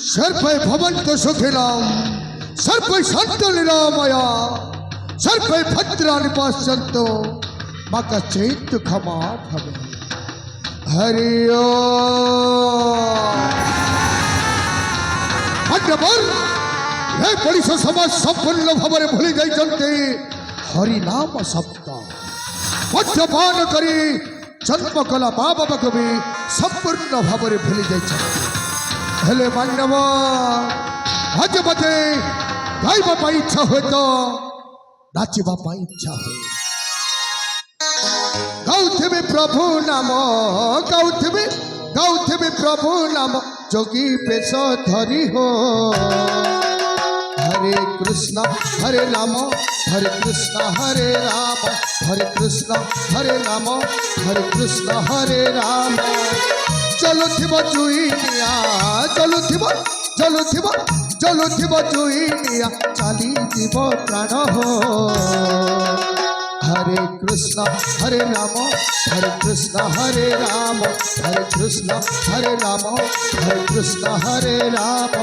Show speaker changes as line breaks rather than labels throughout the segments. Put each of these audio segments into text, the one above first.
सर्प भवन्तु सुखिनां सर्प सन्तु निरामया सर्प भद्राणि पश्यन्तु मा कश्चित् दुःखमा भवेत्। हरि ओम। हे पुलिस समाज संपूर्ण भाव में भूली जाइछन्ते हरि नाम शब्द मद्यपान करी जन्म कला माँ बाबा को भी संपूर्ण भाव में भूली जाइछन्ते। हेले मानव आज मते गाइबा पाई इच्छा हुए तो नाचिबा पाई इच्छा हुए। गाउथिबे प्रभु नाम गाउथिबे प्रभु नाम जोगी पेश धरी हो। हरे कृष्ण हरे राम हरे कृष्ण हरे राम हरे कृष्ण हरे राम हरे कृष्ण हरे राम। चलुथिब जुइनिया चलुथिब जुइनिया चली जीव प्राण हो। हरे कृष्ण हरे राम हरे कृष्ण हरे राम हरे कृष्ण हरे राम हरे कृष्ण हरे राम।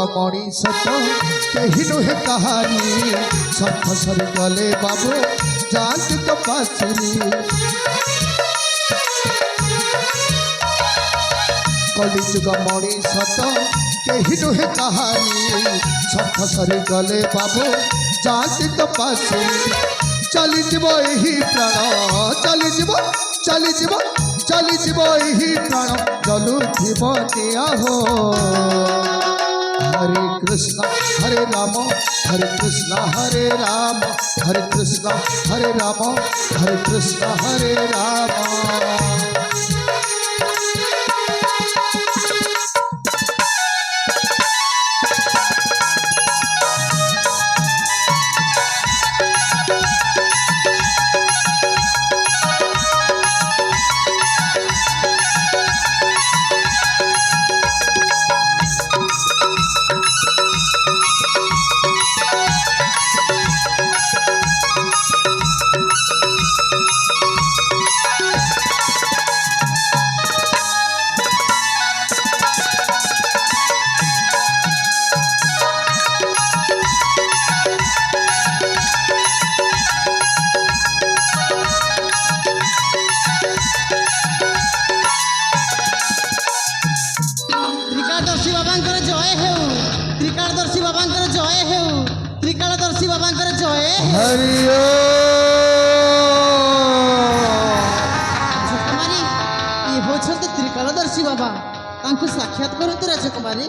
मणिष तो कही नुहे कहानी सब फसल गले बाबू जात कपासनी। कलिजुग मणिष तो कही नुहे कहानी सब फसल गले बाबू जात कपासनी। चलीजिब यही प्राण चलीजिब यही प्राण जलुथिब निया हो। हरे कृष्ण हरे राम हरे कृष्ण हरे राम हरे कृष्ण हरे राम हरे कृष्ण हरे राम।
त्रिकालदर्शी बाबा तांको साक्षात करतु राजकुमारी।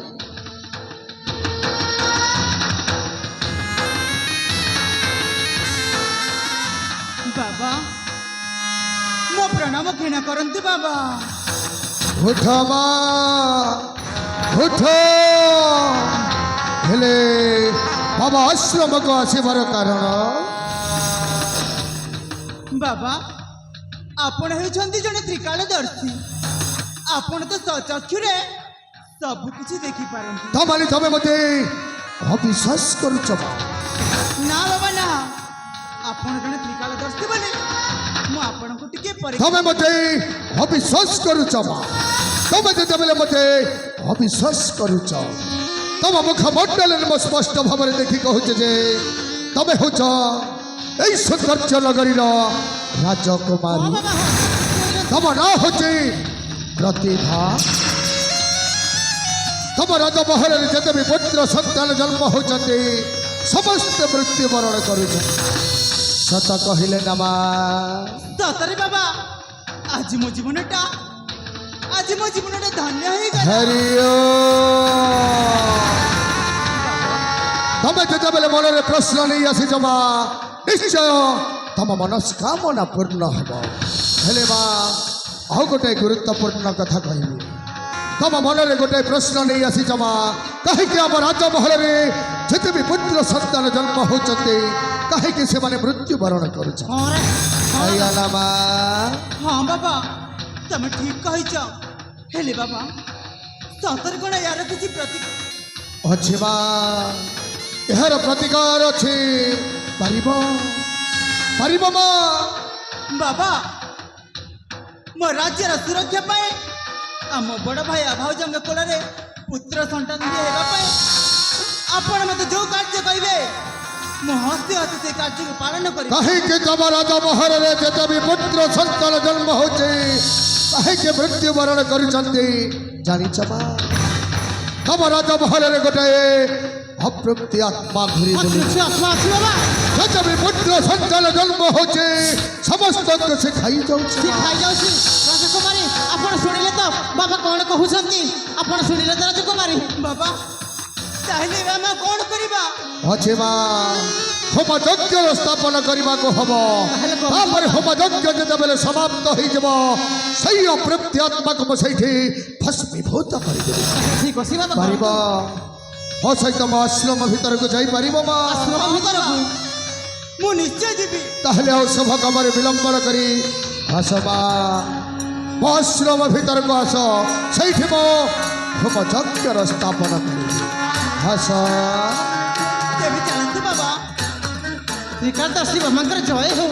बाबा मो प्रणाम घृणा करंतु बाबा।
उठ उठ हेले बाबा आश्रम को आसबार कारण
बाबा आपण होइछन्ति जने त्रिकालदर्शी। आपण तो सचक्षुरे सब कुछ देखि पारंती।
तमे मते अविश्वास करूछ
ना बाबा ना आपण जने त्रिकालदर्शी बोले मु आपण को टिके परे
तमे मते अविश्वास करूछ तमे जेतेबेले मते अविश्वास करूछ तम मुख मंडल स्पष्ट भाव में देखी कहूचे जे तमे होछ एई सौंदर्य नगरीर राजकुमारी। तम ना होचे प्रतिभा। तम राजमहल जिते भी पुत्र संतान जन्म होती समस्त मृत्युवरण कर सत कहले नमा
सतरे बाबा आज मो जीवनटा धन्य हो गया।
हरि तमे जिते बेले मन में प्रश्न नहीं आसी जमा निश्चय तम मनस्कामना पूर्ण हम हेले बा आउ गोटे गुरुत्वपूर्ण कथा कहबी तम मन में गोटे प्रश्न नहीं आसी जमा कहीं आम राजमहल में जिते ଯେତେ ବି ପୁତ୍ର ସନ୍ତାନ ଜନ୍ମ ହେଉଛନ୍ତି କାହିଁକି ସେମାନେ ମୃତ୍ୟୁବରଣ କରୁଛନ୍ତି?
ହଁ ରେ
ଆଇଲା ମା
ହଁ ବାବା ତମେ ଠିକ କହିଛ ହେଲେ ବାବା ସତରେ କଣ ୟାର କିଛି
ଅଛି ମା, ଏହାର ପ୍ରତିକାର ଅଛି। ପାରିବ ପାରିବ ମା।
ବାବା ମୋ ରାଜ୍ୟର ସୁରକ୍ଷା ପାଇଁ ଆମ ବଡ଼ ଭାଇ ଭାଉଜଙ୍କ କୋଳରେ ପୁତ୍ର ସନ୍ତାନ ହେବା ପାଇଁ ଆପଣ ମୋତେ ଯୋଉ କାର୍ଯ୍ୟ କହିବେ ମୁଁ ହସି ହସି ସେ କାର୍ଯ୍ୟକୁ ପାଳନ କରିବି।
କାହିଁକି ତମ ରାଜମହଲରେ ଯେତେ ବି ପୁତ୍ର ସନ୍ତାନ ଜନ୍ମ ହଉଛି କାହିଁକି ମୃତ୍ୟୁବରଣ କରୁଛନ୍ତି ଜାଣିଛ ମା? ତମ ରାଜମହଲରେ ଗୋଟାଏ ଅତୃପ୍ତି ଆତ୍ମା ଘୁରି ବୁଲୁଛି। ଯେତେ ବି ପୁତ୍ର ସନ୍ତାନ ଜନ୍ମ ହଉଛି ସମସ୍ତଙ୍କୁ ସେ ଖାଇଯାଉଛି।
ରାଜକୁମାରୀ ଆପଣ ଶୁଣିଲେ ତ ବାବା କଣ କହୁଛନ୍ତି? ଆପଣ ଶୁଣିଲେ ତ ରାଜକୁମାରୀ?
ବାବା ତାହେଲେ ଆମେ କଣ କରିବା?
ଅଛି ମା, ହୋମ ଯଜ୍ଞ ସ୍ଥାପନ କରିବାକୁ ହବ। ତାପରେ ହୋମ ଯଜ୍ଞ ଯେତେବେଳେ ସମାପ୍ତ ହେଇଯିବ ସେଇ ଅତୃପ୍ତି ଆତ୍ମାକୁ ମୁଁ ସେଇଠି ଭସ୍ମୀଭୂତ କରିଦେବି।
ଠିକ ଅଛି ବାବା।
ପାରିବ ମୋ ସହିତ ମୋ ଆଶ୍ରମ ଭିତରକୁ ଯାଇପାରିବ ମା?
ଆଶ୍ରମ ଭିତରକୁ
ମୁଁ ନିଶ୍ଚୟ ଯିବି।
ତାହେଲେ ଆଉ ଶୁଭ କାମରେ ବିଳମ୍ବନ କରି ଆସ ମା, ମୋ ଆଶ୍ରମ ଭିତରକୁ ଆସ। ସେଇଠି ମୋ ହୋମ ଯଜ୍ଞର ସ୍ଥାପନ କରିବି। ଆସ।
ତେବେ ଚାଲନ୍ତୁ ବାବା।
ଶ୍ରୀକାନ୍ତ ଶିବ ମନ୍ଦିର ଜୟ ହଉ।